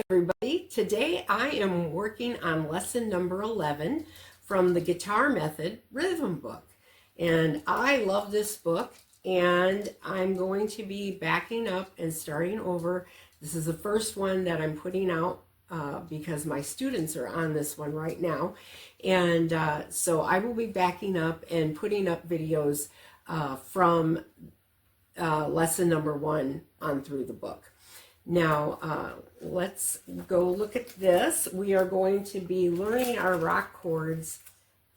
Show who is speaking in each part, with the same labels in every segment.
Speaker 1: everybody. Today I am working on lesson number 11 from the Guitar Method Rhythm book. And I love this book, and I'm going to be backing up and starting over. This is the first one that I'm putting out because my students are on this one right now. And so I will be backing up and putting up videos from lesson number 1 on through the book. Now, let's go look at this. We are going to be learning our rock chords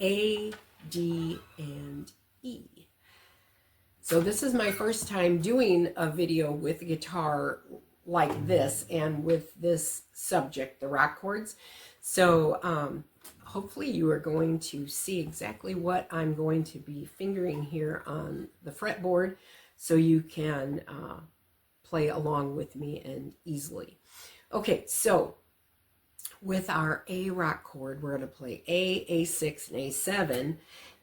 Speaker 1: A, D, and E. So this is my first time doing a video with guitar like this and with this subject, the rock chords. So hopefully you are going to see exactly what I'm going to be fingering here on the fretboard so you can play along with me and easily. Okay, so with our A rock chord, we're going to play A, A6, and A7,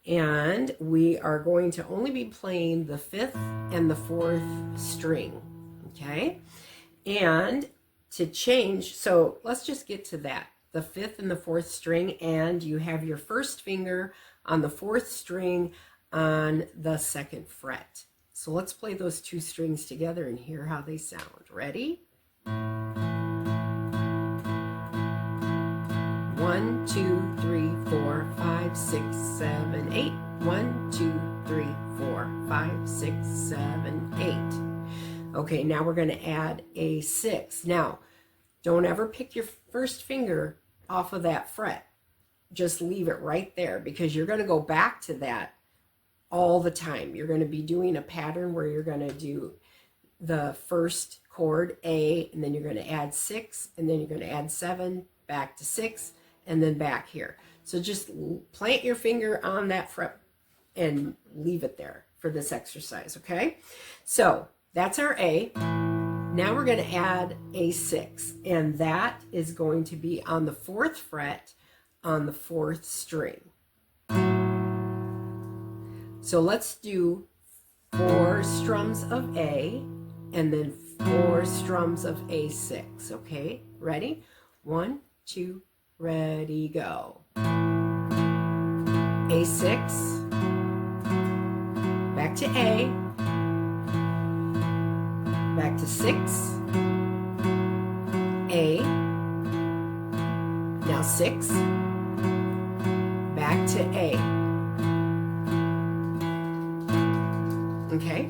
Speaker 1: and we are going to only be playing the 5th and the 4th string, okay? And to change, so let's just get to that, the 5th and the 4th string, and you have your first finger on the 4th string on the 2nd fret. So let's play those two strings together and hear how they sound. Ready? 1, 2, 3, 4, 5, 6, 7, 8. 1, 2, 3, 4, 5, 6, 7, 8. Okay, now we're going to add a 6. Now, don't ever pick your first finger off of that fret. Just leave it right there because you're going to go back to that all the time. You're going to be doing a pattern where you're going to do the first chord A, and then you're going to add 6, and then you're going to add 7, back to 6, and then back here. So just plant your finger on that fret and leave it there for this exercise, okay? So that's our A. Now we're going to add a 6, and that is going to be on the 4th fret on the 4th string. So let's do 4 strums of A and then 4 strums of A6, okay? Ready? 1, 2, ready, go. A6, back to A, back to 6, A, now 6, back to A. Okay,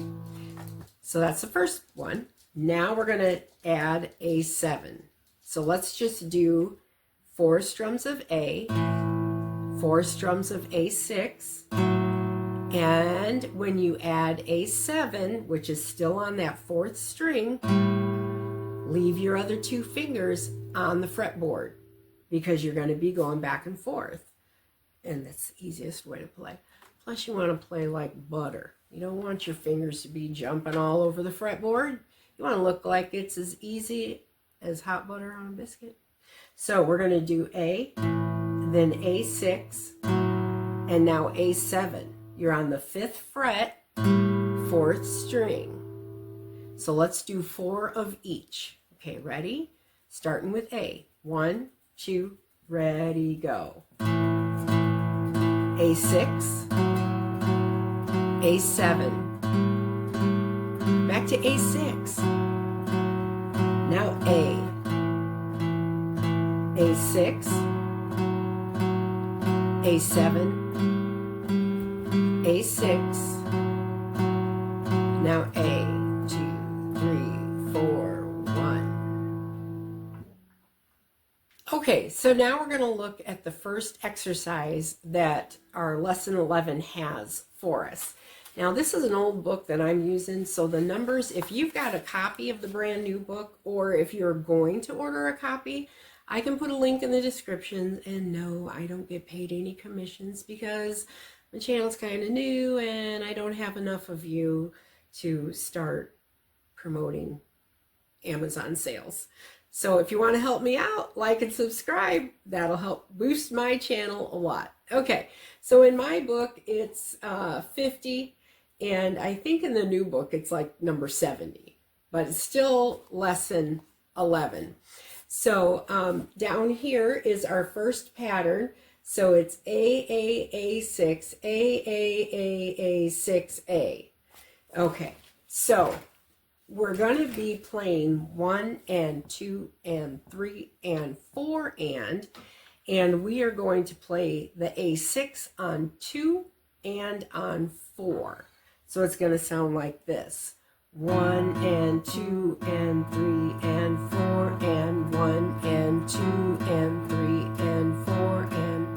Speaker 1: so that's the first one. Now we're going to add a 7. So let's just do 4 strums of A, 4 strums of A6, and when you add a 7, which is still on that 4th string, leave your other 2 fingers on the fretboard because you're going to be going back and forth. And that's the easiest way to play. Plus you want to play like butter. You don't want your fingers to be jumping all over the fretboard. You want to look like it's as easy as hot butter on a biscuit. So we're going to do A, then A6, and now A7. You're on the 5th fret, 4th string. So let's do 4 of each. Okay, ready? Starting with A. 1, 2, ready, go. A6, A7, back to A6, now A, A6, A7, A6, now A, 2, 3, 4, 1. Okay, so now we're going to look at the first exercise that our lesson 11 has for us. Now, this is an old book that I'm using, so the numbers, if you've got a copy of the brand new book, or if you're going to order a copy, I can put a link in the description. And no, I don't get paid any commissions because my channel's kind of new and I don't have enough of you to start promoting Amazon sales. So if you want to help me out, like and subscribe. That'll help boost my channel a lot. Okay, so in my book, it's 50. And I think in the new book, it's like number 70, but it's still lesson 11. So down here is our first pattern. So it's A6, A6A. Okay, so we're going to be playing 1 and 2 and 3 and 4 and we are going to play the A6 on 2 and on 4. So it's going to sound like this. 1 and 2 and 3 and 4 and 1 and 2 and 3 and 4 and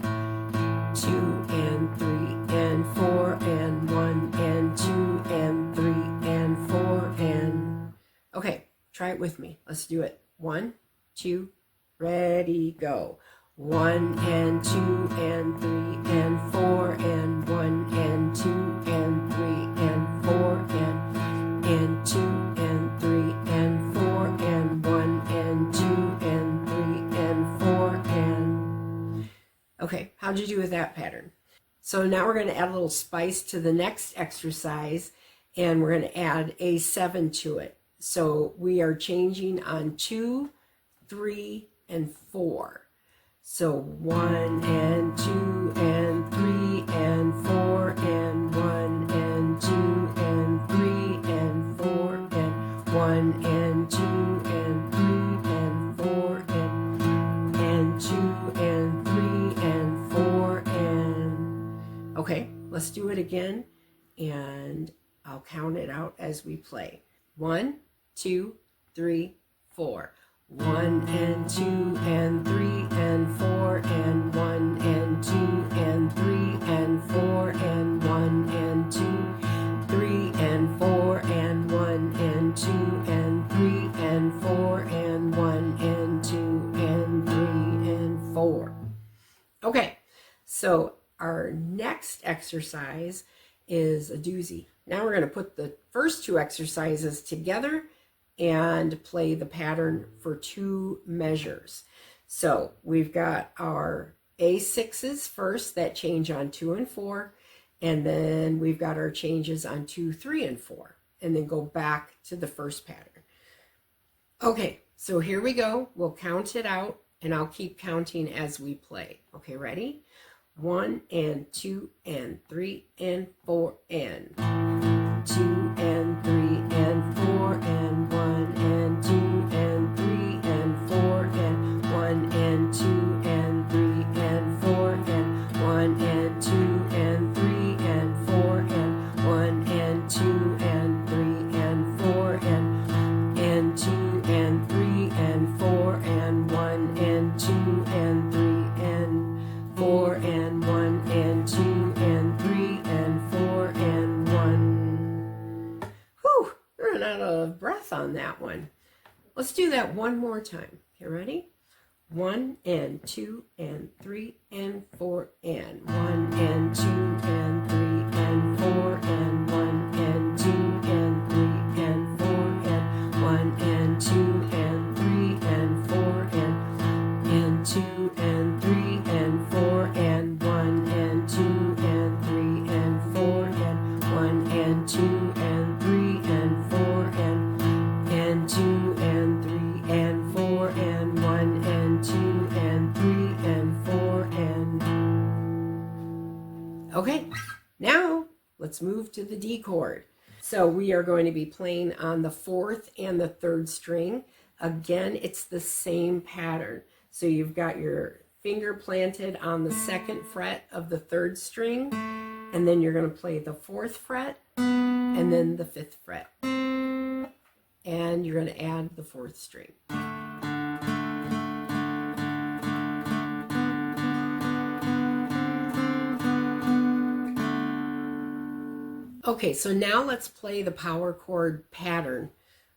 Speaker 1: 2 and 3 and 4 and 1 and 2 and 3 and 4 and... Okay, try it with me. Let's do it. 1, 2, ready, go. 1 and 2 and 3 and 4 and 1 and 2 and 3 and 4 and 2 and 3 and 4 and 1 and 2 and 3 and 4 and... Okay, how'd you do with that pattern? So now we're going to add a little spice to the next exercise, and we're going to add A7 to it. So we are changing on 2, 3, and 4. So 1 and 2 and 3 and 4 and 1 and 2 and 3 and 4 and 1 and 2 and 3 and 4 and 2 and 3 and 4 and... Okay, let's do it again, and I'll count it out as we play. 1, 2, 3, 4. 1 and 2 and 3 and 4 and 1 and 2 and 3 and 4 and 1 and 2, 3 and 4 and 1 and 2 and 3 and 4 and 1 and 2 and 3 and 4. Okay, so our next exercise is a doozy. Now we're going to put the first two exercises together and play the pattern for 2 measures. So we've got our A6s first that change on 2 and 4, and then we've got our changes on 2, 3, and 4, and then go back to the first pattern. Okay, so here we go. We'll count it out, and I'll keep counting as we play. Okay, ready? 1 and 2 and 3 and 4 and 2 and 3 and 4 and 1 and 2 and 3 and 4 and 1 and 2 and 3 and 4 and 1 and 2 and 3 and 4 and 1 and 2 and 3 and 4 and 2 and 3 and 4 and 1 and 2 and 3 and 4 and 1 and 2 and 3 and 4 and 1. Whew, we're running out of breath on that one. Let's do that one more time. Okay, ready? 1 and 2 and 3 and 4 and 1 and 2 and 3 and 4 and 1 and 2 and 3 and 4 and 1 and 2 and 3 and 4 and 2 and 3 and 4 and 1 and 2 and 3 and 4 and 1 and 2 and 3 and 4 and 2 and 3 and 4 and 1 and 2 and 3 and 4 and... Okay, now let's move to the D chord. So we are going to be playing on the 4th and the 3rd string. Again, it's the same pattern. So you've got your finger planted on the 2nd fret of the 3rd string, and then you're going to play the 4th fret and then the 5th fret. And you're going to add the 4th string. Okay, so now let's play the power chord pattern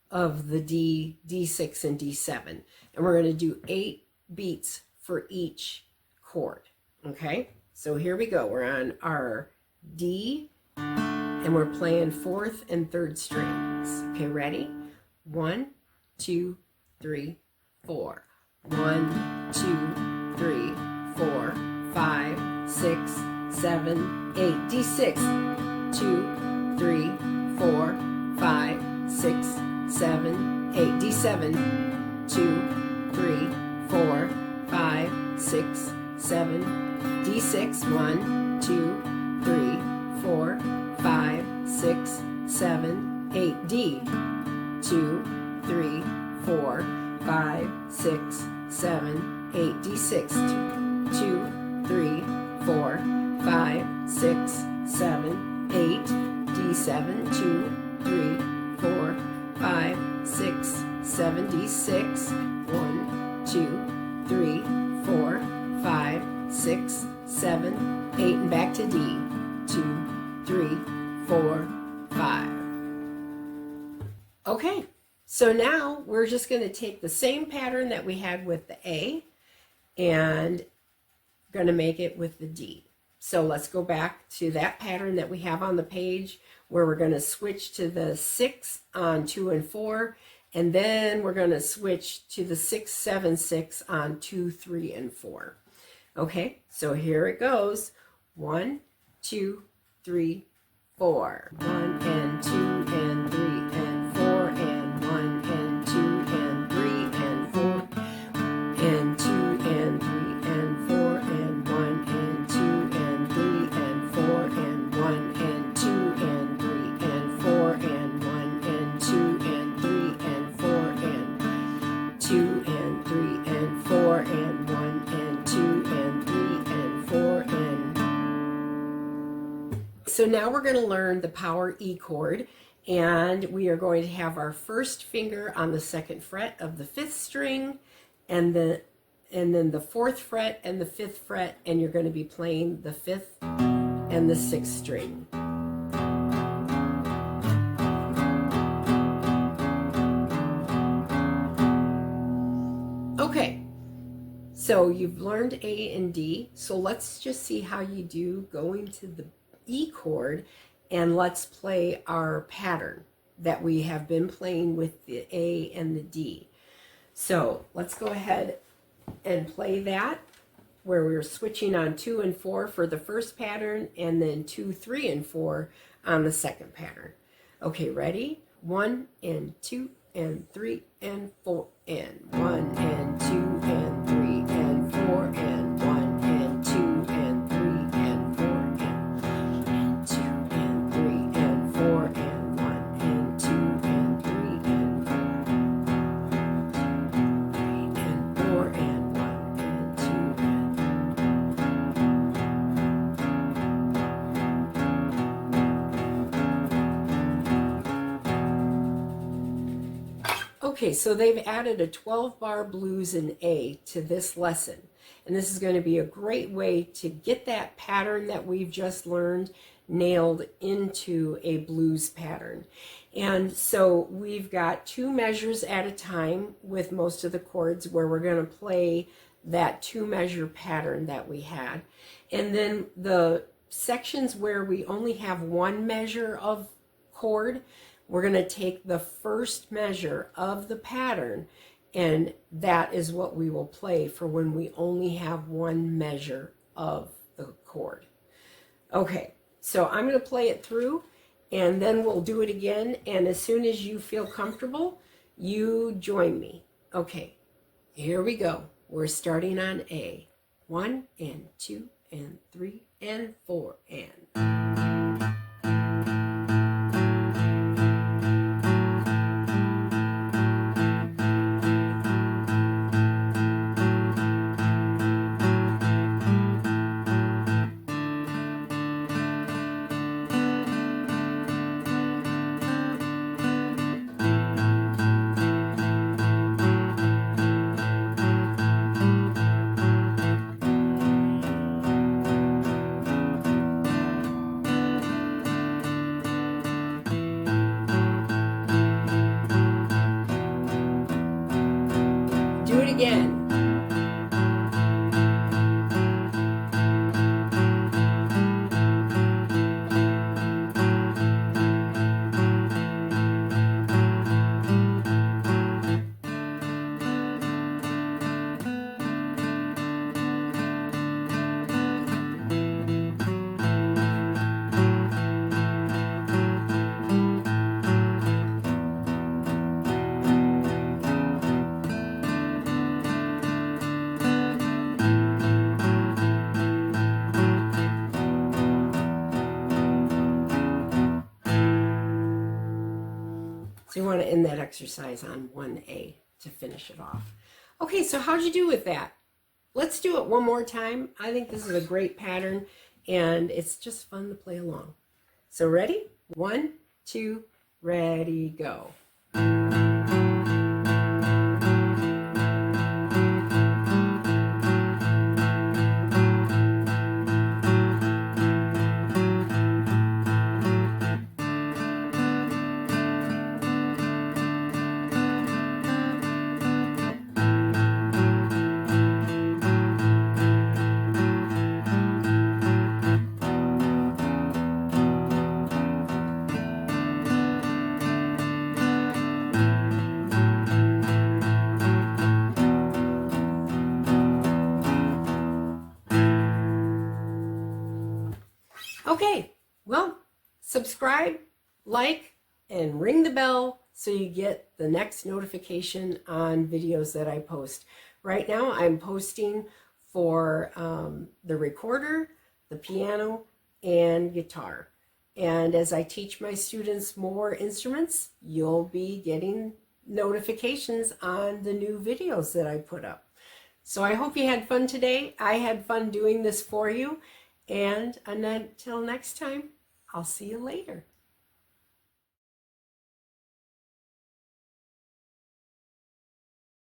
Speaker 1: of the D, D6, and D7. And we're going to do 8 beats for each chord. Okay, so here we go. We're on our D, and we're playing 4th and 3rd strings. Okay, ready? 1, 2, 3, 4. 1, 2, 3, 4, 5, 6, 7, 8. D6. 2, 3, 4, 5, 6, 7, 8. D7. 2, 3, 6, 7, D6, 1, 2, 3, 4, 5, 6, 7, 8, D, 2, 3, 4, 5, 6, 7, 8, D6, 2, 3, 4, 5, 6, 7, 8, D7, 2, 3, 4, 5, 6, 7, D6, 1, 2, 3, 4, 5, 6, 7, 8, and back to D, 2, 3, 4, 5. Okay, so now we're just going to take the same pattern that we had with the A and going to make it with the D. So let's go back to that pattern that we have on the page where we're going to switch to the 6 on 2 and 4, and then we're going to switch to the 6, 7, 6 on 2, 3, and 4. Okay, so here it goes. 1, 2, 3, 4. 1 and 2 and 3 and 4 and 1 and 2 and 3 and 4 and 2 and 3 and 4 and 1 and 2 and 3 and 4 and 1 and 2 and 3 and 4 and 1 and 2 and 3 and 4 and 2 and 3 and 4 and 1 and 2 and 3 and 4 and... So now we're going to learn the power E chord, and we are going to have our first finger on the 2nd fret of the 5th string, and then the 4th fret and the 5th fret, and you're going to be playing the 5th and the 6th string. Okay, so you've learned A and D, so let's just see how you do going to the E chord, and let's play our pattern that we have been playing with the A and the D. So let's go ahead and play that, where we're switching on 2 and 4 for the first pattern, and then 2, 3, and 4 on the second pattern. Okay, ready? 1 and 2 and 3 and 4 and 1 and 2 and 3 and 4 and 1 and 2 and 3 and 4 and 2 and 3 and 4 and 1 and 2 and 3 and 4 and 1 and 2 Okay, so they've added a 12-bar blues in A to this lesson. And this is going to be a great way to get that pattern that we've just learned nailed into a blues pattern. And so we've got 2 measures at a time with most of the chords where we're going to play that 2-measure pattern that we had. And then the sections where we only have 1 measure of chord, we're going to take the first measure of the pattern, and that is what we will play for when we only have 1 measure of the chord. Okay, so I'm going to play it through, and then we'll do it again, and as soon as you feel comfortable, you join me. Okay, here we go. We're starting on A. 1 and 2 and 3 and 4 and... So you want to end that exercise on 1A to finish it off. Okay, so how'd you do with that? Let's do it one more time. I think this is a great pattern, and it's just fun to play along. So ready? 1, 2, ready, go. Okay, well, subscribe, like, and ring the bell so you get the next notification on videos that I post. Right now I'm posting for the recorder, the piano, and guitar. And as I teach my students more instruments, you'll be getting notifications on the new videos that I put up. So I hope you had fun today. I had fun doing this for you. And until next time, I'll see you later.